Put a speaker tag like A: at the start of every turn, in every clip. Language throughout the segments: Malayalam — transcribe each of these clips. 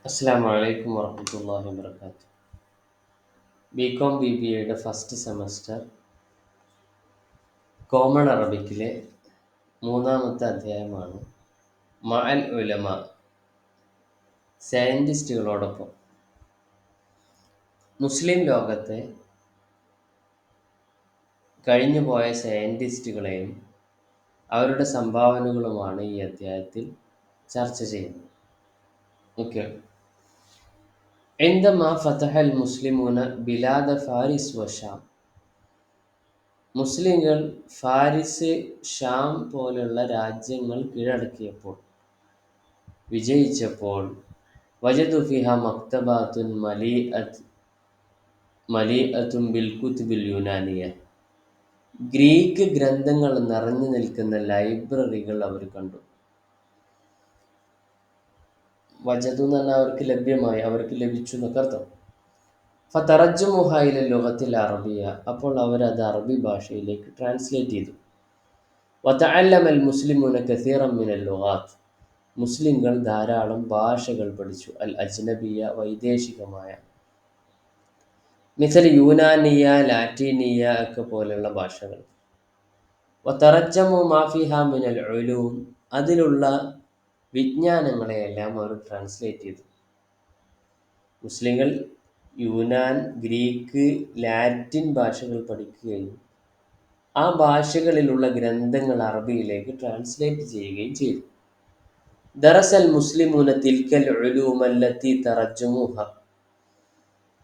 A: അസ്സാം വലൈക്കും വർഹമത്തല്ലാഹി വബർക്കാത്തു. ബികോം ബി ബി എയുടെ ഫസ്റ്റ് സെമസ്റ്റർ കോമൺ അറബിക്കിലെ മൂന്നാമത്തെ അധ്യായമാണ് മഅൽ ഉലമ, സയൻറ്റിസ്റ്റുകളോടൊപ്പം. മുസ്ലിം ലോകത്തെ കഴിഞ്ഞുപോയ സയൻറ്റിസ്റ്റുകളെയും അവരുടെ സംഭാവനകളുമാണ് ഈ അധ്യായത്തിൽ ചർച്ച ചെയ്യുന്നത്. ഓക്കെ. عندما فتح المسلمون بلاد فارس وشام, മുസ്ലിങ്ങൾ ഫാരിസ്, ഷാം പോലുള്ള രാജ്യങ്ങൾ കീഴടക്കിയപ്പോൾ, വിജയിച്ചപ്പോൾ, വജദു ഫിഹ മക്തബാത്തുൻ മലീഅത്തുൻ ബിൽ കുതുബിൽ യുനാനിയ, ഗ്രീക്ക് ഗ്രന്ഥങ്ങൾ നിറഞ്ഞു നിൽക്കുന്ന ലൈബ്രറികൾ അവർ കണ്ടു. വജദു എന്ന് പറഞ്ഞാൽ അവർക്ക് ലഭ്യമായി, അവർക്ക് ലഭിച്ചു എന്നൊക്കെ അർത്ഥം. ഫതറജ്ജമുഹ ഇല ലുഗത്തിൽ അറബിയ, അപ്പോൾ അവരത് അറബി ഭാഷയിലേക്ക് ട്രാൻസ്ലേറ്റ് ചെയ്തു. വതഅല്ലമൽ മുസ്ലിമൂന കസീറൻ മിനൽ ലുഗാത്ത്, മുസ്ലിങ്ങൾ ധാരാളം ഭാഷകൾ പഠിച്ചു. അൽ അജ്നബിയ, വൈദേശികമായ, മിസൽ യൂനാനിയ, ലാറ്റീനിയ ഒക്കെ പോലെയുള്ള ഭാഷകൾ. വതറജ്ജമു മാ ഫിഹാ മിനൽ ഉലൂം, അതിലുള്ള വിജ്ഞാനങ്ങളെയെല്ലാം അവർ ട്രാൻസ്ലേറ്റ് ചെയ്തു. മുസ്ലിങ്ങൾ യൂനാൻ, ഗ്രീക്ക്, ലാറ്റിൻ ഭാഷകൾ പഠിക്കുകയും ആ ഭാഷകളിലുള്ള ഗ്രന്ഥങ്ങൾ അറബിയിലേക്ക് ട്രാൻസ്ലേറ്റ് ചെയ്യുകയും ചെയ്തു. ദറസൽ മുസ്ലിമൂന തിൽക്കൽ ഉലൂമ അല്ലത്തി തറജ്ജമുഹ,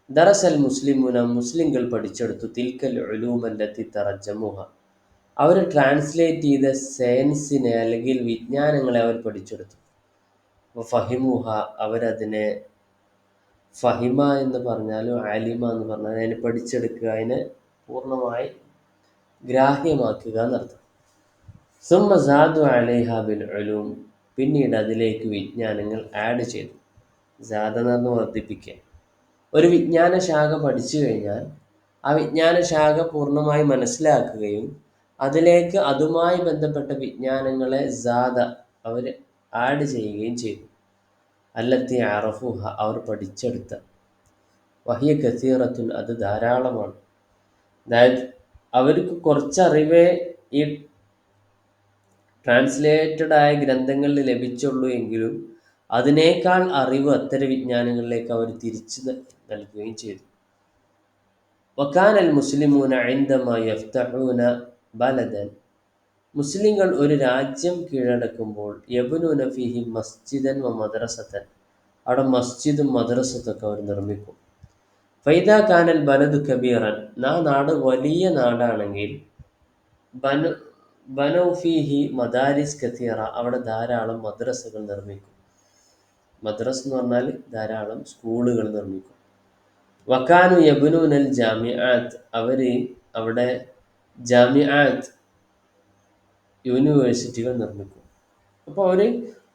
A: ദറസൽ മുസ്ലിമൂന, മുസ്ലിങ്ങൾ പഠിച്ചെടുത്തു, തിൽക്കൽ ഉലൂമ അല്ലത്തി തറജ്ജമുഹ, അവർ ട്രാൻസ്ലേറ്റ് ചെയ്ത സയൻസിനെ അല്ലെങ്കിൽ വിജ്ഞാനങ്ങളെ അവർ പഠിച്ചെടുത്തു. ഫഹിമുഹ, അവരതിനെ, ഫഹിമ എന്ന് പറഞ്ഞാലും ആലിമ എന്ന് പറഞ്ഞാൽ അതിനെ പഠിച്ചെടുക്കുക, അതിനെ പൂർണ്ണമായി ഗ്രാഹ്യമാക്കുക എന്നർത്ഥം. സുമ്മ സാദു അലൈഹ ബിൽ ഉലൂം, പിന്നീട് അതിലേക്ക് വിജ്ഞാനങ്ങൾ ആഡ് ചെയ്തു. സാദ എന്ന് പറഞ്ഞ് വർദ്ധിപ്പിക്കുക. ഒരു വിജ്ഞാന ശാഖ പഠിച്ചു കഴിഞ്ഞാൽ ആ വിജ്ഞാന ശാഖ പൂർണ്ണമായി മനസ്സിലാക്കുകയും അതിലേക്ക് അതുമായി ബന്ധപ്പെട്ട വിജ്ഞാനങ്ങളെ സാദ അവർ ആഡ് ചെയ്യുകയും ചെയ്തു. അല്ലത്തി അറഫുഹ, അവർ പഠിച്ചെടുത്ത, വഹിയ കസീറത്തുൻ, അത് ധാരാളമാണ്. അതായത് അവർക്ക് കുറച്ചറിവേ ഈ ട്രാൻസ്ലേറ്റഡ് ആയ ഗ്രന്ഥങ്ങളിൽ ലഭിച്ചുള്ളൂ എങ്കിലും അതിനേക്കാൾ അറിവ് അത്തരം വിജ്ഞാനങ്ങളിലേക്ക് അവർ തിരിച്ചു നൽകുകയും ചെയ്തു. വക്കാനൽ മുസ്ലിമൂന ഇൻദമാ യഫ്തഹൂന ബലദൻ, മുസ്ലിങ്ങൾ ഒരു രാജ്യം കീഴടക്കുമ്പോൾ, യബ്നൂന ഫീഹി മസ്ജിദൻ വ മദ്രസത്തൻ, അവിടെ മസ്ജിദും മദ്രസത്തൊക്കെ അവർ നിർമ്മിക്കും. ഫൈദാ കാനൽ ബലദു കബീറൻ, ആ നാട് വലിയ നാടാണെങ്കിൽ, ബനൗഫീഹി മദാരിസ് കത്തീറ, അവിടെ ധാരാളം മദ്രസകൾ നിർമ്മിക്കും. മദ്രസ് എന്ന് പറഞ്ഞാൽ ധാരാളം സ്കൂളുകൾ നിർമ്മിക്കും. വക്കാനു യബ്നൂനൽ ജാമിആത്ത്, അവർ അവിടെ ജാമിആത്ത്, യൂണിവേഴ്സിറ്റികൾ നിർമ്മിക്കും. അപ്പോൾ അവർ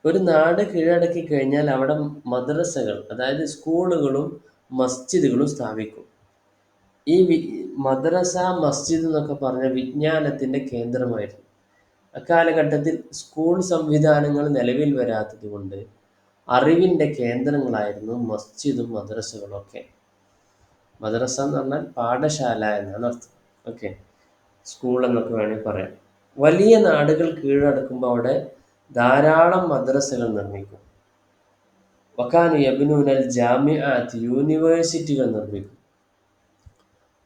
A: ഒരു നാട് കീഴടക്കി കഴിഞ്ഞാൽ അവിടെ മദ്രസകൾ, അതായത് സ്കൂളുകളും മസ്ജിദുകളും സ്ഥാപിക്കും. ഈ മദ്രസ, മസ്ജിദ് എന്നൊക്കെ പറഞ്ഞ വിജ്ഞാനത്തിൻ്റെ കേന്ദ്രമായിരുന്നു. അക്കാലഘട്ടത്തിൽ സ്കൂൾ സംവിധാനങ്ങൾ നിലവിൽ വരാത്തത് കൊണ്ട് അറിവിൻ്റെ കേന്ദ്രങ്ങളായിരുന്നു മസ്ജിദും മദ്രസകളും ഒക്കെ. മദ്രസ എന്ന് പറഞ്ഞാൽ പാഠശാല എന്നാണ് അർത്ഥം. ഓക്കെ, സ്കൂൾ എന്നൊക്കെ വേണമെങ്കിൽ പറയാം. വലിയ നാടുകൾ കീഴടക്കുമ്പോൾ അവിടെ ധാരാളം മദ്രസകൾ നിർമ്മിക്കും. വക്കാനു യബ്നൂനൽ ജാമിആത്ത്, യൂണിവേഴ്സിറ്റികൾ നിർമ്മിക്കും.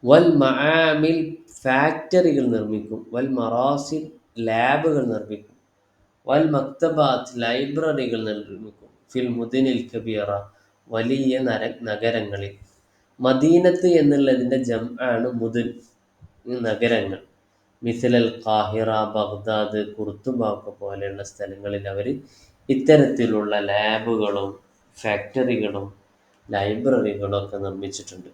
A: വൽ മആമിൽ, ഫാക്ടറികൾ നിർമ്മിക്കും. വൽ മറാസിൽ, ലാബുകൾ നിർമ്മിക്കും. വൽ മക്തബാത്ത്, ലൈബ്രറികൾ നിർമ്മിക്കും. ഫിൽ മുദിനിൽ കബീറ, വലിയ നഗരങ്ങളിൽ. മദീനത്ത് എന്നുള്ളതിൻ്റെ ജംആണ് മുദിൻ, നഗരങ്ങൾ. മിഥിലൽ ഖാഹിറ, ബഗ്ദാദ്, കുർത്തുബ ഒക്കെ പോലെയുള്ള സ്ഥലങ്ങളിൽ അവർ ഇത്തരത്തിലുള്ള ലാബുകളും ഫാക്ടറികളും ലൈബ്രറികളും ഒക്കെ നിർമ്മിച്ചിട്ടുണ്ട്.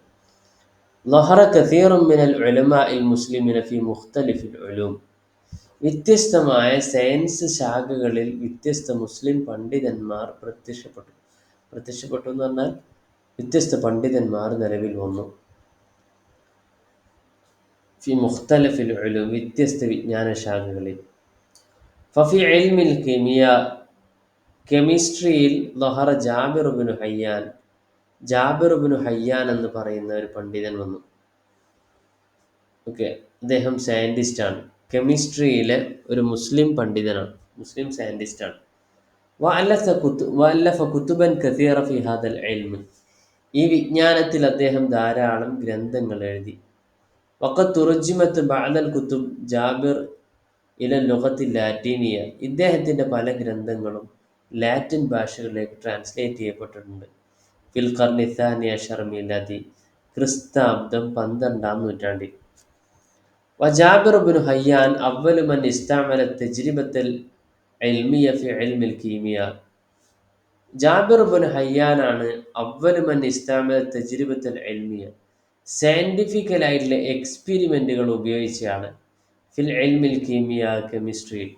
A: ളഹറ കസീറും മിനൽ ഉലമാഇൽ മുസ്ലിമീന ഫി മുഖ്തലിഫിൽ ഉലൂം, വ്യത്യസ്തമായ സയൻസ് ശാഖകളിൽ വ്യത്യസ്ത മുസ്ലിം പണ്ഡിതന്മാർ പ്രത്യക്ഷപ്പെട്ടു. പ്രത്യക്ഷപ്പെട്ടു എന്ന് പറഞ്ഞാൽ വ്യത്യസ്ത പണ്ഡിതന്മാർ നിലവിൽ വന്നു. ഫി മുഖ്തലിഫിൽ ഉലൂം, വ്യത്യസ്ത വിജ്ഞാന ശാഖകളിൽ. ഫഫി ഇൽമിൽ കെമിയ, കെമിസ്ട്രിയിൽ ലൊഹറ ജാബിറുബിനു ഹയ്യാൻ, ജാബിറുബിനു ഹയ്യാൻ എന്ന് പറയുന്ന ഒരു പണ്ഡിതൻ വന്നു. ഓക്കെ, അദ്ദേഹം സയൻറ്റിസ്റ്റാണ്. കെമിസ്ട്രിയിലെ ഒരു മുസ്ലിം പണ്ഡിതനാണ്, മുസ്ലിം സയൻറ്റിസ്റ്റാണ്. വഅല്ലഫ കുതുബൻ കസീറ ഫി ഹാദൽ ഇൽമ്, ഈ വിജ്ഞാനത്തിൽ അദ്ദേഹം ധാരാളം ഗ്രന്ഥങ്ങൾ എഴുതി. വഖദ് തുർജിമത്ത് ബഅദൽ കുതുബ് ജാബിർ ഇല ലുഗത്തി ലാറ്റിനിയ, ഇദ്ദേഹത്തിൻ്റെ പല ഗ്രന്ഥങ്ങളും ലാറ്റിൻ ഭാഷകളിലേക്ക് ട്രാൻസ്ലേറ്റ് ചെയ്യപ്പെട്ടിട്ടുണ്ട്. ഫിൽ ഖർനി സാനി അശർ മിലാദി, ക്രിസ്താബ്ദം 12-ാം നൂറ്റാണ്ടിൽ. വജാബിർ ബിൻ ഹയ്യാൻ അവ്വലു മൻ ഇസ്തഅമല തജ്രിബത്തൽ ഇൽമിയ ഫി ഇൽമിൽ കീമിയ, ജാബിർ ബിൻ ഹയ്യാനാണ് അവ്വലു മൻ ഇസ്തഅമല തജ്രിബത്തൽ ഇൽമിയ, സയൻറ്റിഫിക്കലായിട്ടുള്ള എക്സ്പെരിമെൻറ്റുകൾ ഉപയോഗിച്ചയാണ്. ഫിൽ ഇൽമിൽ കീമിയ, കെമിസ്ട്രിയിൽ,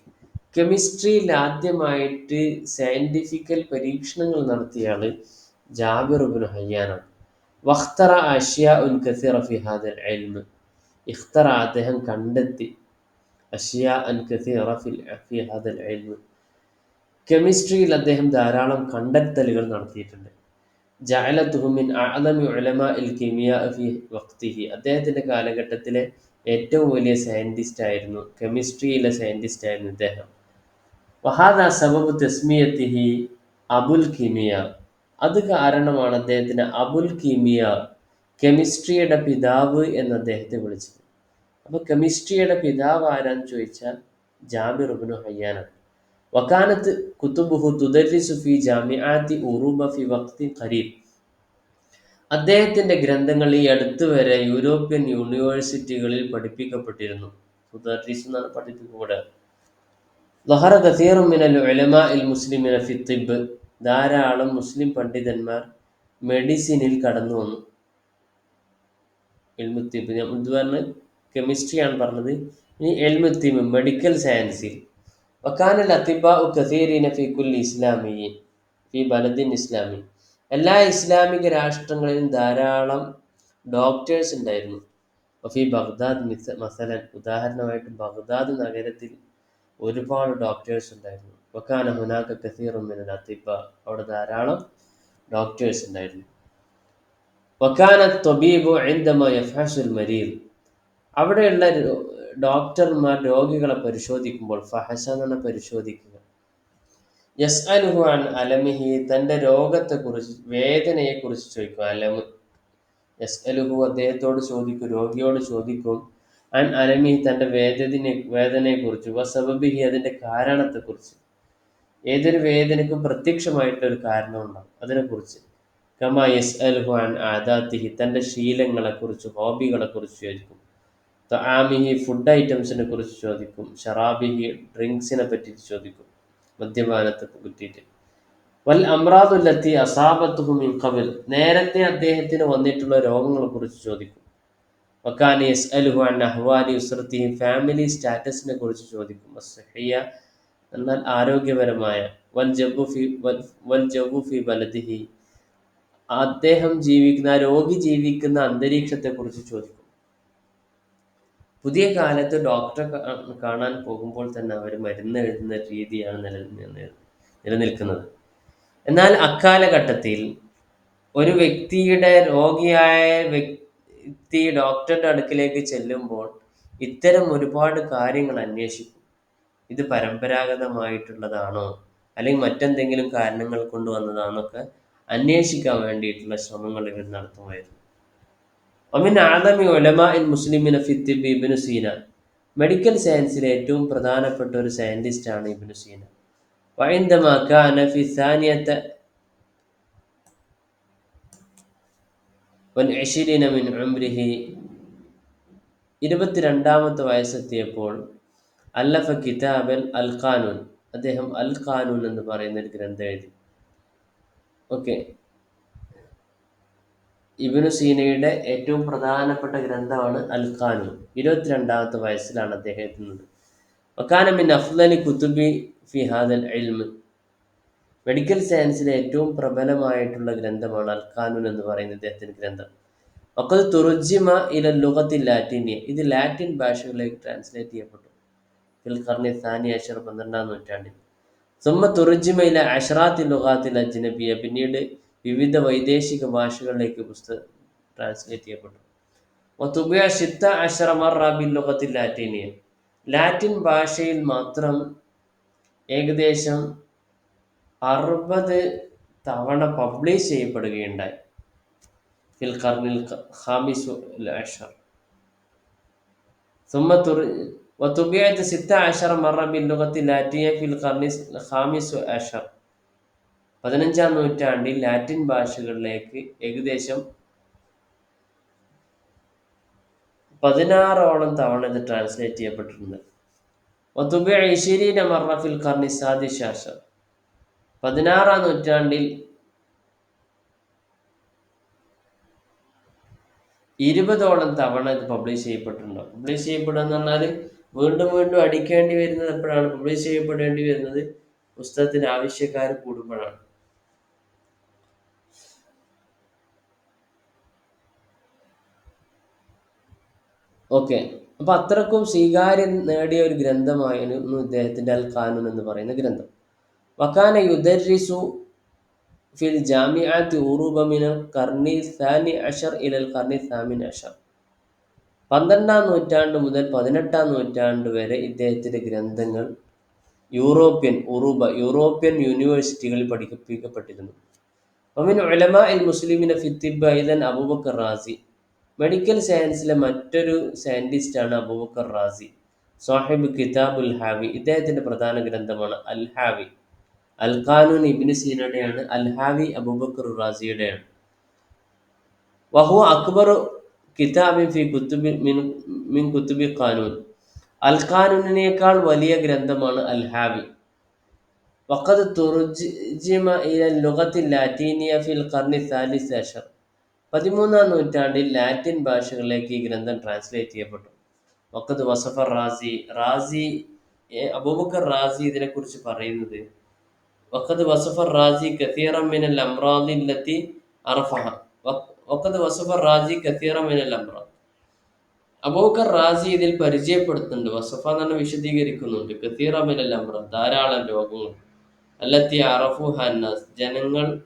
A: കെമിസ്ട്രിയിൽ ആദ്യമായിട്ട് സയൻറ്റിഫിക്കൽ പരീക്ഷണങ്ങൾ നടത്തിയ ആൾ ജാബിർ ബിൻ ഹയ്യാനാണ്. വഖ്തറ അഷ്യാ ഉൻ കസീറ ഫി ഹാദൽ ഇൽമ്, ഇഖ്തറ അദ്ദേഹം കണ്ടെത്തി, അഷ്യാ അൻ കസീറ ഫി ഹാദൽ ഇൽമ്, കെമിസ്ട്രിയിൽ അദ്ദേഹം ധാരാളം കണ്ടെത്തലുകൾ നടത്തിയിട്ടുണ്ട്. ജഅലതുഹു മിൻ അഅ്ലമി ഉലമാഇൽ കീമിയ ഫി വഖ്തിഹി, അദ്ദേഹത്തിൻ്റെ കാലഘട്ടത്തിലെ ഏറ്റവും വലിയ സയൻറ്റിസ്റ്റ് ആയിരുന്നു, കെമിസ്ട്രിയിലെ സയൻറ്റിസ്റ്റ് ആയിരുന്നു ഇദ്ദേഹം. വഹാദാ സബബു തസ്മിയത്തിഹി അബുൽ കീമിയ, അത് കാരണമാണ് അദ്ദേഹത്തിന് അബുൽ കീമിയ, കെമിസ്ട്രിയുടെ പിതാവ് എന്ന് അദ്ദേഹത്തെ വിളിച്ചത്. അപ്പോൾ കെമിസ്ട്രിയുടെ പിതാവ് ആരാന്ന് ചോദിച്ചാൽ ജാബിർ ഇബ്നു ഹയ്യാനാണ്. വകാനത്ത് കുതുബുഹു തുദരിസു ഫി ജാമിഅത്തി ഉറൂബ ഫി വഖ്തിൻ ഖരീബ്, അദ്ദേഹത്തിൻ്റെ ഗ്രന്ഥങ്ങൾ ഈ അടുത്ത് വരെ യൂറോപ്യൻ യൂണിവേഴ്സിറ്റികളിൽ പഠിപ്പിക്കപ്പെട്ടിരുന്നു. തുദരിസ് എന്നാണ് പഠിപ്പിക്കപ്പെടുക. ലഹറ കസീറു മിനൽ ഉലമാഇൽ മുസ്ലിമീന ഫി തിബ്ബ്, ധാരാളം മുസ്ലിം പണ്ഡിതന്മാർ മെഡിസിനിൽ കടന്നു വന്നു. എൽമുത്തിബ് ഇത് പറഞ്ഞ് കെമിസ്ട്രിയാണ് പറഞ്ഞത്. ഇനി എൽമുത്തിബ് മെഡിക്കൽ സയൻസിൽ. വക്കാനൽ അത്തിബാഉ കസീരീന ഫി കുല്ലി ഇസ്ലാമിയീൻ ഫി ബലദിൻ ഇസ്ലാമി, എല്ലാ ഇസ്ലാമിക രാഷ്ട്രങ്ങളിലും ധാരാളം ഡോക്ടേഴ്സ് ഉണ്ടായിരുന്നു. ഫി ബഗ്ദാദ് മസലൻ, ഉദാഹരണമായിട്ട് ബഗ്ദാദ് നഗരത്തിൽ ഒരുപാട് ഡോക്ടേഴ്സ് ഉണ്ടായിരുന്നു. വക്കാന ഹുനാക കസീറു മിനൽ അത്തിബ, അവിടെ ധാരാളം ഡോക്ടേഴ്സ് ഉണ്ടായിരുന്നു. വക്കാന ത്വബീബു ഇൻദമാ യഫ്ഹസുൽ മരീദ്, അവിടെയുള്ള ഡോക്ടർമാർ രോഗികളെ പരിശോധിക്കുമ്പോൾ, ഫഹസ എന്നാണ് പരിശോധിക്കുക, യസ്അലുഹു അൻ അലമിഹി, തൻ്റെ രോഗത്തെക്കുറിച്ച്, വേദനയെക്കുറിച്ച് ചോദിക്കും. അലമ്, യസ്അലുഹു അദ്ദേഹത്തോട് ചോദിക്കും, രോഗിയോട് ചോദിക്കും, അൻ അലമിഹി തൻ്റെ വേദനയെക്കുറിച്ച്, വസബബിഹി അതിൻ്റെ കാരണത്തെക്കുറിച്ച്, ഏതൊരു വേദനയ്ക്കും പ്രത്യക്ഷമായിട്ടൊരു കാരണമുണ്ടാകും, അതിനെക്കുറിച്ച്. കമാ യസ്അലുഹു അൻ ആദാത്തിഹി തൻ്റെ ശീലങ്ങളെക്കുറിച്ച്, ഹോബികളെക്കുറിച്ച് ചോദിക്കും. തആമിഹി ഫുഡ് ഐറ്റംസിനെ കുറിച്ച് ചോദിക്കും. ഷറാബിഹി ഡ്രിങ്ക്സിനെ പറ്റി ചോദിക്കും, മദ്യപാനത്തെ പറ്റിയിട്ട്. വൽ അമ്രാദുല്ലത്തി അസാബത്തുഹു മിൻ ഖബൽ, നേരത്തെ അദ്ദേഹത്തിന് വന്നിട്ടുള്ള രോഗങ്ങളെ കുറിച്ച് ചോദിക്കും. വക്കാന യസ്അലുഹു അൻ അഹ്വാലി ഉസ്റത്തിഹി ഫാമിലി സ്റ്റാറ്റസിനെ കുറിച്ച് ചോദിക്കും. അസ്സഹിയ എന്നാൽ ആരോഗ്യപരമായ, വൽ ജവ്വു ഫി ബലദിഹി അദ്ദേഹം ജീവിക്കുന്ന, രോഗി ജീവിക്കുന്ന അന്തരീക്ഷത്തെക്കുറിച്ച് ചോദിക്കും. പുതിയ കാലത്ത് ഡോക്ടറെ കാണാൻ പോകുമ്പോൾ തന്നെ അവർ മരുന്ന് എഴുതുന്ന രീതിയാണ് നിലനിൽക്കുന്നത്. എന്നാൽ അക്കാലഘട്ടത്തിൽ ഒരു വ്യക്തിയുടെ, രോഗിയായ വ്യക്തി ഡോക്ടറുടെ അടുക്കിലേക്ക് ചെല്ലുമ്പോൾ ഇത്തരം ഒരുപാട് കാര്യങ്ങൾ അന്വേഷിക്കും. ഇത് പരമ്പരാഗതമായിട്ടുള്ളതാണോ അല്ലെങ്കിൽ മറ്റെന്തെങ്കിലും കാരണങ്ങൾ കൊണ്ട് വന്നതാണൊക്കെ അന്വേഷിക്കാൻ വേണ്ടിയിട്ടുള്ള ശ്രമങ്ങൾ ഇവർ നടത്തുമായിരുന്നു. ഒമിൻ ആദമി ഉലമാഇൽ മുസ്ലിമീന ഫി തിബ്ബി ഇബ്നു സീന, മെഡിക്കൽ സയൻസിലെ ഏറ്റവും പ്രധാനപ്പെട്ട ഒരു സയൻറ്റിസ്റ്റാണ് ഇബ്നു സീന. വഇൻദമാ കാന ഫി സാനിയത വൽ ഇശ്രീന മിൻ ഉംരിഹി, 22ാമത്തെ വയസ്സെത്തിയപ്പോൾ അല്ലഫ കിതാബൻ അൽ ഖാനൂൻ, അദ്ദേഹം അൽ ഖാനൂൻ എന്ന് പറയുന്ന ഒരു ഗ്രന്ഥം എഴുതി. ഓക്കെ, ഇബ്നു സീനയുടെ ഏറ്റവും പ്രധാനപ്പെട്ട ഗ്രന്ഥമാണ് അൽ ഖാനൂൻ. 22ാമത്തെ വയസ്സിലാണ് അദ്ദേഹം എത്തുന്നത്. വക്കാന മിൻ അഫ്ളലി കുതുബി ഫി ഹാദൽ ഇൽമ്, മെഡിക്കൽ സയൻസിലെ ഏറ്റവും പ്രബലമായിട്ടുള്ള ഗ്രന്ഥമാണ് അൽ ഖാനൂൻ എന്ന് പറയുന്ന ഇദ്ദേഹത്തിൻ്റെ ഗ്രന്ഥം. വഖദ് തുർജിമ ഇല ലുഗത്തി ലാറ്റിനിയ, ഇത് ലാറ്റിൻ ഭാഷകളിലേക്ക് ട്രാൻസ്ലേറ്റ് ചെയ്യപ്പെട്ടു. ഫിൽ ഖർനി സാനി അശർ 12-ാം നൂറ്റാണ്ടിൽ. സുമ്മ തുർജിമയിലെ അഷറാത്തി ലുഗാത്തിൽ അജ്നബിയ, പിന്നീട് വിവിധ വൈദേശിക ഭാഷകളിലേക്ക് പുസ്തകം ട്രാൻസ്ലേറ്റ് ചെയ്യപ്പെട്ടു. വതുബിയ സിത്ത അഷറ മറ ബിൽ ലുഗത്തിൽ ലാറ്റിനിയ, ലാറ്റിൻ ഭാഷയിൽ മാത്രം ഏകദേശം 60 തവണ പബ്ലിഷ് ചെയ്യപ്പെടുകയുണ്ടായി. ഫിൽ ഖർനിൽ ഖാമിസ് അഷർ. ثم وطبعت 16 مرة باللغة اللاتينية في القرن الخامس عشر. 15-ാം നൂറ്റാണ്ടിൽ ലാറ്റിൻ ഭാഷകളിലേക്ക് ഏകദേശം 16ഓളം തവണ ഇത് ട്രാൻസ്ലേറ്റ് ചെയ്യപ്പെട്ടിട്ടുണ്ട്. وطبع 20 مرة في القرن السادس عشر. 16-ാം നൂറ്റാണ്ടിൽ 20ഓളം തവണ ഇത് പബ്ലിഷ് ചെയ്യപ്പെട്ടിട്ടുണ്ടോ. പബ്ലിഷ് ചെയ്യപ്പെടുക എന്ന് പറഞ്ഞാൽ വീണ്ടും വീണ്ടും അടിക്കേണ്ടി വരുന്നത് എപ്പോഴാണ്? പബ്ലിഷ് ചെയ്യപ്പെടേണ്ടി വരുന്നത് പുസ്തകത്തിന് ആവശ്യക്കാർ കൂടുമ്പോഴാണ്. ഓക്കെ, അപ്പൊ അത്രക്കും സ്വീകാര്യം നേടിയ ഒരു ഗ്രന്ഥമായിരുന്നു ഇദ്ദേഹത്തിന്റെ അൽ ഖാനൂൻ എന്ന് പറയുന്ന ഗ്രന്ഥം. വക്കാന യുദർരിസു ഫിൽ ജാമിഅത്തി ഉറൂബ മിനൽ ഖർനി സാനി അഷർ ഇലൽ ഖർനി സാമിൻ അഷർ. 12-ാം നൂറ്റാണ്ട് മുതൽ 18-ാം നൂറ്റാണ്ട് വരെ ഇദ്ദേഹത്തിന്റെ ഗ്രന്ഥങ്ങൾ യൂറോപ്യൻ യൂണിവേഴ്സിറ്റികളിൽ പഠിപ്പിക്കപ്പെട്ടിരുന്നു. വമിൻ ഉലമാഇൽ മുസ്ലിമീന ഫി തിബ്ബ് അയ്ദൻ അബൂബക്കർ റാസി. മെഡിക്കൽ സയൻസിലെ മറ്റൊരു സയന്റിസ്റ്റാണ് അബൂബക്കർ റാസി. സാഹിബ് കിതാബുൽ ഹാവി, ഇദ്ദേഹത്തിന്റെ പ്രധാന ഗ്രന്ഥമാണ് അൽ ഹാവി. അൽ ഖാനൂൻ ഇബ്നു സീനയുടെയാണ്, അൽ ഹാവി അബൂബക്കർ റാസിയുടെയാണ്. വഹുവ അക്ബറു കിതാബിൻ ഫി കുത്തുബി മിൻ കുത്തുബി ഖാനൂൻ. അൽ ഖാനൂനിനേക്കാൾ വലിയ ഗ്രന്ഥമാണ് അൽ ഹാവി. വഖദ് തുർജിമ ഇലൽ ലുഗത്തി ലാറ്റീനിയ ഫിൽ ഖർനി സാലിസ് അഷർ. 13-ാം നൂറ്റാണ്ടിൽ ലാറ്റിൻ ഭാഷകളിലേക്ക് ഈ ഗ്രന്ഥം ട്രാൻസ്ലേറ്റ് ചെയ്യപ്പെട്ടു. വഖദ് വസഫ റാസി അബൂബക്കർ റാസി ഇതിനെക്കുറിച്ച് പറയുന്നത്, വഖദ് വസഫ റാസി കസീറൻ മിനൽ അംറാദി അല്ലതി അറഫഹ. വഖദ് വസഫ റാസി കസീറൻ മിനൽ അംറാദ്. അബൂബക്കർ റാസി ഇതിൽ പരിചയപ്പെടുത്തുന്നുണ്ട്, വസഫ എന്ന് പറഞ്ഞാൽ വിശദീകരിക്കുന്നുണ്ട്, കസീറൻ മിനൽ അംറാദ്, ധാരാളം രോഗങ്ങൾ, അല്ലത്തി അറഫുഹ അന്നാസ്, ജനങ്ങൾക്കറിയുന്ന,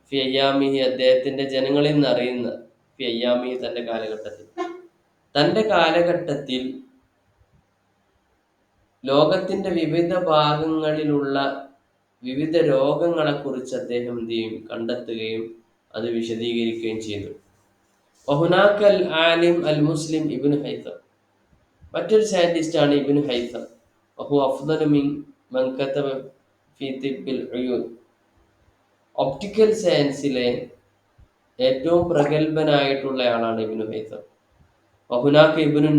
A: ഫി അയ്യാമിഹി, അദ്ദേഹത്തിന്റെ ജനങ്ങളിൽ നിന്ന് അറിയുന്ന, ഫി അയ്യാമിഹി തന്റെ കാലഘട്ടത്തിൽ ലോകത്തിന്റെ വിവിധ ഭാഗങ്ങളിലുള്ള വിവിധ രോഗങ്ങളെക്കുറിച്ച് അദ്ദേഹം എന്ത് ചെയ്യും, കണ്ടെത്തുകയും അത് വിശദീകരിക്കുകയും ചെയ്തു. വഹുനാക്കൽ ആലിം അൽ മുസ്ലിം ഇബ്നു ഹൈസം, മറ്റൊരു സയന്റിസ്റ്റാണ് ഇബ്നു ഹൈസം. വഹു അഫ്ദലു മൻ കതബ ഫി തിബ്ബിൽ ഉയൂൻ, ഒപ്റ്റിക്കൽ സയൻസിലെ ഏറ്റവും പ്രഗത്ഭനായിട്ടുള്ള ആളാണ് ഇബ്നു ഹൈസം. വഹുനാക്ക ഇബ്നു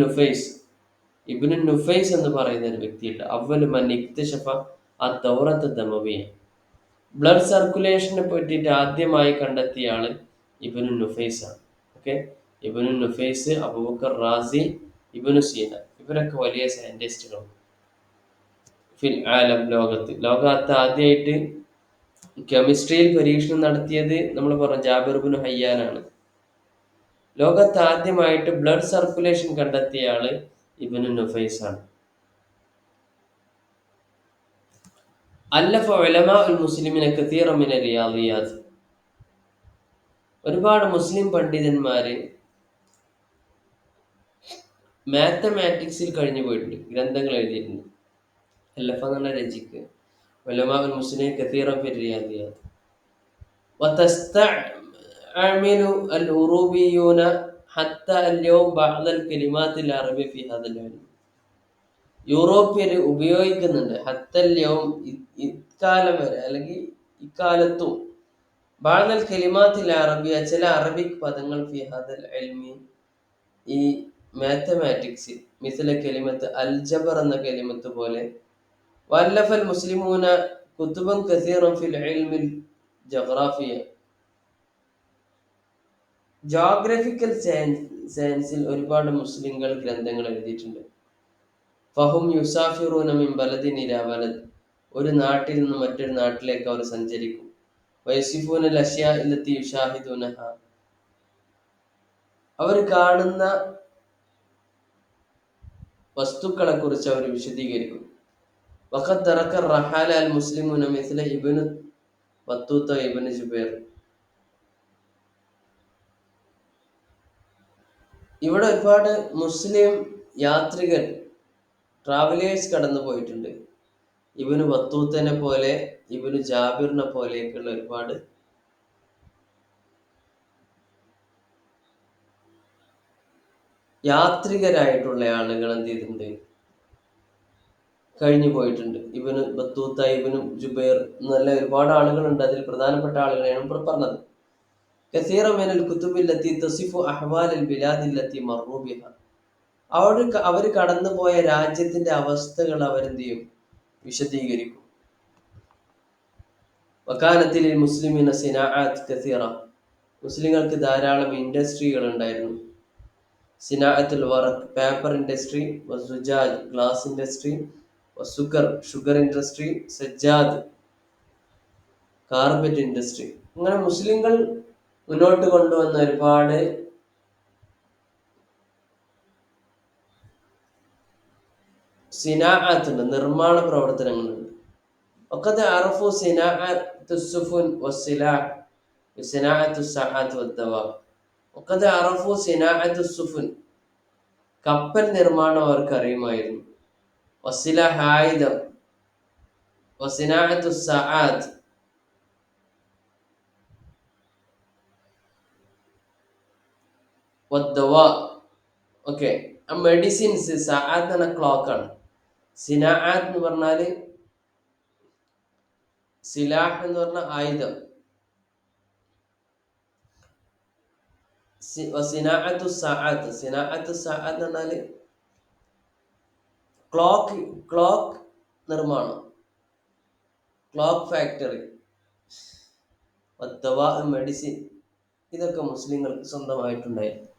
A: നുഫൈസ് എന്ന് പറയുന്ന ഒരു വ്യക്തിയുണ്ട്. അവ്വലു മൻ ഇക്തശഫ അദ്ദൗറത്ത് ദമവിയ്യ, ബ്ലഡ് സർക്കുലേഷനെ പറ്റിയിട്ട് ആദ്യമായി കണ്ടെത്തിയ ആള് ഇബ്നു നുഫൈസ് ആണ്. ഓക്കെ, ഇബ്നു നുഫൈസ്, അബൂബക്കർ റാസി, ഇബ്നു സീന, ഇവരൊക്കെ വലിയ സയന്റിസ്റ്റുകളാണ്. ഫിൽ ആലം, ലോകത്ത് ആദ്യമായിട്ട് കെമിസ്ട്രിയിൽ പരീക്ഷണം നടത്തിയത് നമ്മൾ പറഞ്ഞ ജാബിർ ഇബ്നു ഹയ്യാനാണ്. ലോകത്ത് ആദ്യമായിട്ട് ബ്ലഡ് സർക്കുലേഷൻ കണ്ടെത്തിയ ആള് ഇബ്നു നുഫൈസ് ആണ്. അല്ലഫ ഉലമാഉൽ മുസ്ലിമീന കസീറൻ മിനർ റിയാദിയാത്ത്, ഒരുപാട് മുസ്ലിം പണ്ഡിതന്മാര് മാത്തമാറ്റിക്സിൽ കഴിഞ്ഞു പോയിട്ടുണ്ട്, ഗ്രന്ഥങ്ങൾ എഴുതിയിട്ടുണ്ട്. അല്ലഫ എന്ന് പറഞ്ഞ രചിക്ക്, ഉലമാഉൽ മുസ്ലിമീന കസീറൻ ഫിർ റിയാദിയാത്ത്. വതസ്തഅമിലു അൽ ഉറൂബിയൂന ഹത്താ അൽ-യൗം ബഅദൽ കലിമാത്തിൽ അറബി ഫി ഹദൽ ഇൽം, യൂറോപ്യര് ഉപയോഗിക്കുന്നുണ്ട്, ഹത്തൽ യൗം, ഇക്കാലം വരെ അല്ലെങ്കിൽ ഇക്കാലത്തും, ബഅദൽ കലിമാത്തിൽ അറബിയ, ചില അറബിക് പദങ്ങൾ, ഫി ഹദൽ ഇൽമി, ഈ മാത്തമാറ്റിക്സിൽ, മിസ്ല കലിമത്ത് അൽജബർ എന്ന കലിമത്ത് പോലെ. വല്ലഫൽ മുസ്ലിമൂന കുതുബൻ കസീറൻ ഫിൽ ഇൽമിൽ ജഗ്രാഫിയ, ജോഗ്രഫിക്കൽ സയൻസിൽ ഒരുപാട് മുസ്ലിങ്ങൾ ഗ്രന്ഥങ്ങൾ എഴുതിയിട്ടുണ്ട്. ഫഹും യുസാഫിറൂന മിൻ ബലദിൻ ഇലാ ബലദ്, ഒരു നാട്ടിൽ നിന്ന് മറ്റൊരു നാട്ടിലേക്ക് അവർ സഞ്ചരിക്കും. വയസിഫൂനൽ അശ്യാ അല്ലത്തി യുശാഹിദൂനഹ, അവർ കാണുന്ന വസ്തുക്കളെ കുറിച്ച് അവർ വിശദീകരിക്കും. വഖദ് തറക റഹാല അൽ മുസ്ലിമുന മിസ്ല ഇബ്നു ബത്തൂത്ത ഇബ്നു ജുബൈർ. ഇവിടെ ഒരുപാട് മുസ്ലിം യാത്രികർ, ട്രാവലേഴ്സ് കടന്നു പോയിട്ടുണ്ട്. ഇബ്നു ബത്തൂത്തനെ പോലെ, ഇബ്നു ജാബിറിനെ പോലെയൊക്കെയുള്ള ഒരുപാട് യാത്രികരായിട്ടുള്ള ആളുകൾ എന്ത് ചെയ്തിട്ടുണ്ട്, കഴിഞ്ഞു പോയിട്ടുണ്ട്. ഇബ്നു ബത്തൂത്ത, ഇബ്നു ജുബൈർ എന്നല്ല ഒരുപാട് ആളുകളുണ്ട്. അതിൽ പ്രധാനപ്പെട്ട ആളുകളെയാണ് ഇപ്പോൾ പറഞ്ഞത്. കസീറ മിനൽ കുതുബില്ലത്തി തസിഫു അഹ്വാലൽ ബിലാദില്ലത്തി മർറൂ ബിഹാ. അവർ കടന്നുപോയ രാജ്യത്തിന്റെ അവസ്ഥകൾ അവരെന്ത് ചെയ്യും, വിശദീകരിക്കും. വക്കാനത്തിൽ മുസ്ലിമിന സിനാഅത്ത് കസീറ. മുസ്ലിങ്ങൾക്ക് ധാരാളം ഇൻഡസ്ട്രികൾ ഉണ്ടായിരുന്നു. സിനാഅത്തുൽ വറഖ് പേപ്പർ ഇൻഡസ്ട്രി, വസുജാജ് ഗ്ലാസ് ഇൻഡസ്ട്രി, വസുക്കർ ഷുഗർ ഇൻഡസ്ട്രി, സജ്ജാദ് കാർപ്പറ്റ് ഇൻഡസ്ട്രി. അങ്ങനെ മുസ്ലിങ്ങൾ മുന്നോട്ട് കൊണ്ടുവന്ന ഒരുപാട് സിനാഅത്ത് ഉണ്ട്, നിർമ്മാണ പ്രവർത്തനങ്ങളുണ്ട്. وقد عرفوا صناعة السفن والسلاح وصناعة الساعات والدواء. وقد عرفوا صناعة السفن. കപ്പൽ നിർമ്മാണം അവർക്ക് അറിയുമായിരുന്നു. വസ്സിലാഹ് ആയുധം. വസിനാഅത്തു സആത്ത്. വദ്ദവാ. Okay, medicines. സആത്ത് എന്ന ക്ലോക്ക് ആണ്. സിനാഅത്ത് എന്ന് പറഞ്ഞാല്, സിലാഹ് എന്ന് പറഞ്ഞ ആയുധം. സിനാഅത്തു സആത്ത്. സിനാഅത്തു സആത്ത് എന്ന് പറഞ്ഞാല് ക്ലോക്ക് നിർമ്മാണം, ക്ലോക്ക് ഫാക്ടറി. വദ്ദവാ മെഡിസിൻ. ഇതൊക്കെ മുസ്ലിങ്ങൾക്ക് സ്വന്തമായിട്ടുണ്ടായിരുന്നു.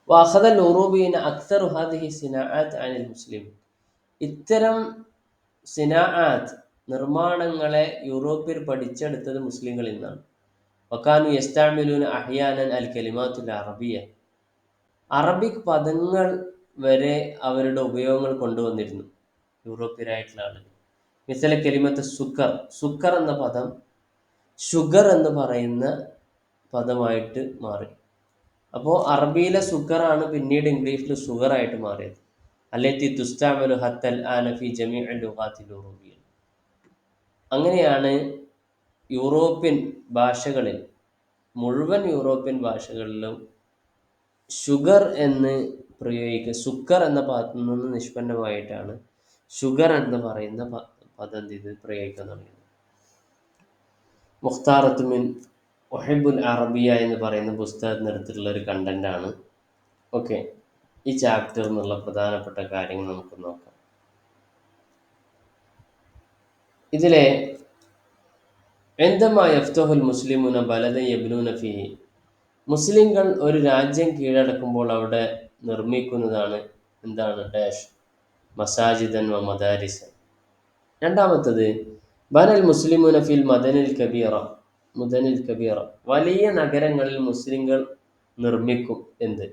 A: വാഖദൽ ഉറൂബീന അക്സറു ഹാദിഹി സിനാഅത്ത് അനിൽ മുസ്ലിം. ഇത്തരം സിനാഅത്ത് നിർമ്മാണങ്ങളെ യൂറോപ്പിൽ പഠിച്ചെടുത്തത് മുസ്ലിങ്ങളിൽ നിന്നാണ്. വക്കാനു യസ്തഅമിലൂന അഹ്യാനൻ അൽ കലിമാത്തുൽ അറബിയ. അറബിക് പദങ്ങൾ വരെ അവരുടെ ഉപയോഗങ്ങൾ കൊണ്ടുവന്നിരുന്നു യൂറോപ്യരായിട്ടുള്ള ആളുകൾ. മിസല കലിമത്ത് സുക്കർ. സുക്കർ എന്ന പദം ഷുഗർ എന്ന് പറയുന്ന പദമായിട്ട് മാറി. അപ്പോൾ അറബിയിലെ സുക്കറാണ് പിന്നീട് ഇംഗ്ലീഷിൽ ഷുഗർ ആയിട്ട് മാറിയത്. അല്ലത്തി തുസ്തഅമലു ഹത്തൽ ആന ഫി ജമീഇൽ ലുഗാത്തിൽ ഉറൂബിയ. അങ്ങനെയാണ് യൂറോപ്യൻ ഭാഷകളിൽ, മുഴുവൻ യൂറോപ്യൻ ഭാഷകളിലും ഷുഗർ എന്ന് പ്രയോഗിക്കുക. സുക്കർ എന്ന പദത്തിൽ നിന്ന് നിഷ്പന്നമായിട്ടാണ് ഷുഗർ എന്ന് പറയുന്ന പദം ഇത് പ്രയോഗിക്കാൻ തുടങ്ങിയത്. മുഖ്താറത്ത് മിൻ ഒഹിബുൽ അറബിയ എന്ന് പറയുന്ന പുസ്തകത്തിനെടുത്തിട്ടുള്ള ഒരു കണ്ടന്റാണ്. ഓക്കെ, ഈ ചാപ്റ്ററിൽ നിന്നുള്ള പ്രധാനപ്പെട്ട കാര്യങ്ങൾ നമുക്ക് നോക്കാം. ഇതിലെ എന്തമാ യഫ്തഹുൽ മുസ്ലിമുന ബലദ യബ്നൂന ഫീഹി. മുസ്ലിങ്ങൾ ഒരു രാജ്യം കീഴടക്കുമ്പോൾ അവിടെ നിർമ്മിക്കുന്നതാണ് എന്താണ് ഡാഷ് മസാജിദൻ വ മദാരിസൻ. രണ്ടാമത്തത് ബനൽ മുസ്ലിമുന ഫിൽ മദനിൽ കബീറ. മുദനിൽ കബീറ, വലിയ നഗരങ്ങളിൽ മുസ്ലിങ്ങൾ നിർമ്മിക്കും എന്ത്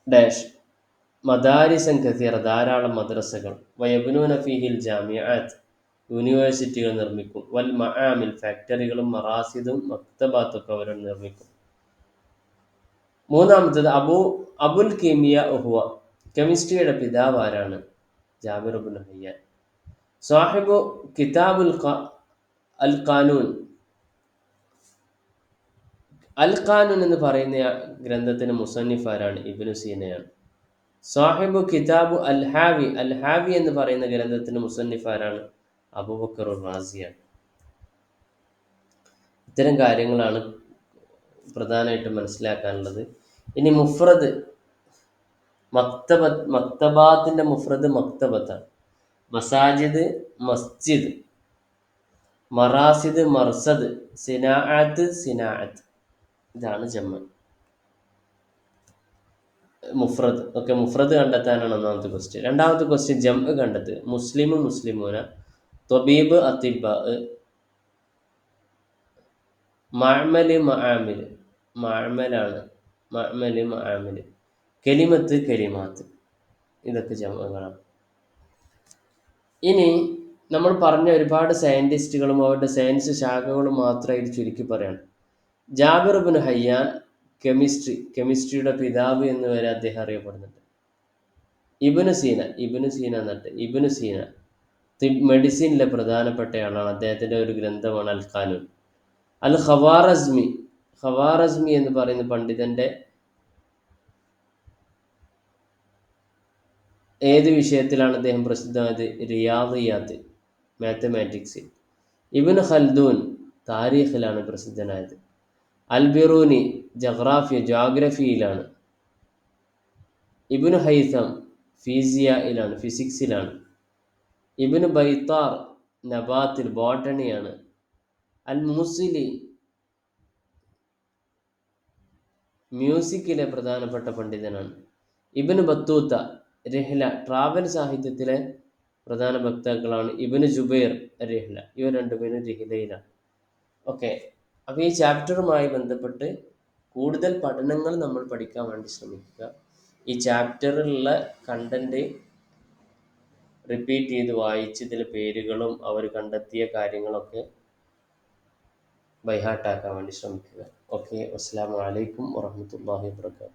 A: ഡാഷ് മദാരിസൻ കസീറ, ധാരാളം മദ്രസകൾ. വയബ്നൂന ഫീഹിൽ ജാമിഅത്ത്, യൂണിവേഴ്സിറ്റികൾ നിർമ്മിക്കും. വൽ മആമിൽ, ഫാക്ടറികളും. മറാസിദും മക്തബാത്തൊക്കെ അവർ നിർമ്മിക്കും. മൂന്നാമത്തത് അബുൽ കീമിയ ഉഹ്വ. കെമിസ്ട്രിയുടെ പിതാവ് ആരാണ്? ജാബിർ ഇബ്നു ഹയ്യാൻ. സാഹിബു കിതാബുൽ അൽ ഖാനൂൻ. അൽ ഖാനൂൻ എന്ന് പറയുന്ന ഗ്രന്ഥത്തിന് മുസന്നിഫ് ആരാണ്? ഇബ്നു സീനയാണ്. സാഹിബു കിതാബു അൽ ഹാവി. അൽ ഹാവി എന്ന് പറയുന്ന ഗ്രന്ഥത്തിന് മുസന്നിഫ് ആരാണ്? അബൂബക്കർ റാസിയാണ്. ഇത്തരം കാര്യങ്ങളാണ് പ്രധാനമായിട്ടും മനസ്സിലാക്കാനുള്ളത്. ഇനി മുഫ്രദ്, മക്തബാത്തിന്റെ മുഫ്രദ് മക്തബത്താണ്. മസാജിദ് മസ്ജിദ്, മറാസിദ് മർസദ്, സിനാഅത്ത് സിനാഅത്ത്. ഇതാണ് ജമ്മ. മുഫ്രദ്. ഓക്കെ, മുഫ്രദ് കണ്ടെത്താനാണ് ഒന്നാമത്തെ ക്വസ്റ്റ്യൻ. രണ്ടാമത്തെ ക്വസ്റ്റ്യൻ ജംഅ് കണ്ടെത്തുക. മുസ്ലിമു മുസ്ലിമൂന, ത്വബീബ് അത്തിബ, മഅമല് മആമില്. മഅമലാണ്, മഅമല് മആമില്. കലിമത്ത് കലിമാത്ത്. ഇതൊക്കെ ജംഅകളാണ്. ഇനി നമ്മൾ പറഞ്ഞ ഒരുപാട് സയൻറ്റിസ്റ്റുകളും അവരുടെ സയൻസ് ശാഖകളും മാത്രമായിട്ട് ചുരുക്കി പറയാണ്. ജാബിർ ഇബ്നു ഹയ്യാൻ കെമിസ്ട്രിയുടെ പിതാവ് എന്ന് വരെ അദ്ദേഹം അറിയപ്പെടുന്നുണ്ട്. ഇബ്നു സീന മെഡിസിനിലെ പ്രധാനപ്പെട്ട ആളാണ്. അദ്ദേഹത്തിൻ്റെ ഒരു ഗ്രന്ഥമാണ് അൽ ഖാനൂൻ. അൽ ഖവാറസ്മി എന്ന് പറയുന്ന പണ്ഡിതന്റെ ഏത് വിഷയത്തിലാണ് അദ്ദേഹം പ്രസിദ്ധമായത്? റിയാദിയാത്ത്, മാത്തമാറ്റിക്സ്. ഇബ്നു ഖൽദൂൻ താരീഖിലാണ് പ്രസിദ്ധനായത്. അൽ ബിറൂനി ജോഗ്രഫിയിലാണ്. ഇബ്നു ഹൈസം ഫിസിക്സിലാണ്. ഇബ്നു ബൈത്താർ ബോട്ടണിയാണ്. അൽ മൂസിലി മ്യൂസിക്കിലെ പ്രധാനപ്പെട്ട പണ്ഡിതനാണ്. ഇബ്നു ബത്തൂത്ത ട്രാവൽ സാഹിത്യത്തിലെ പ്രധാന വക്താക്കളാണ്. ഇബ്നു ജുബൈർ ഇവർ രണ്ടുപേരും രഹിലയിലാണ്. ഓക്കെ, അപ്പോൾ ഈ ചാപ്റ്ററുമായി ബന്ധപ്പെട്ട് കൂടുതൽ പഠനങ്ങൾ നമ്മൾ പഠിക്കാൻ വേണ്ടി ശ്രമിക്കുക. ഈ ചാപ്റ്ററിലുള്ള കണ്ടന്റ് റിപ്പീറ്റ് ചെയ്ത് വായിച്ച് ഇതിലെ പേരുകളും അവർ കണ്ടെത്തിയ കാര്യങ്ങളൊക്കെ ബൈഹാർട്ടാക്കാൻ വേണ്ടി ശ്രമിക്കുക. ഓക്കെ, അസ്സലാമു അലൈക്കും വറഹ്മത്തുള്ളാഹി വബറകാതുഹു.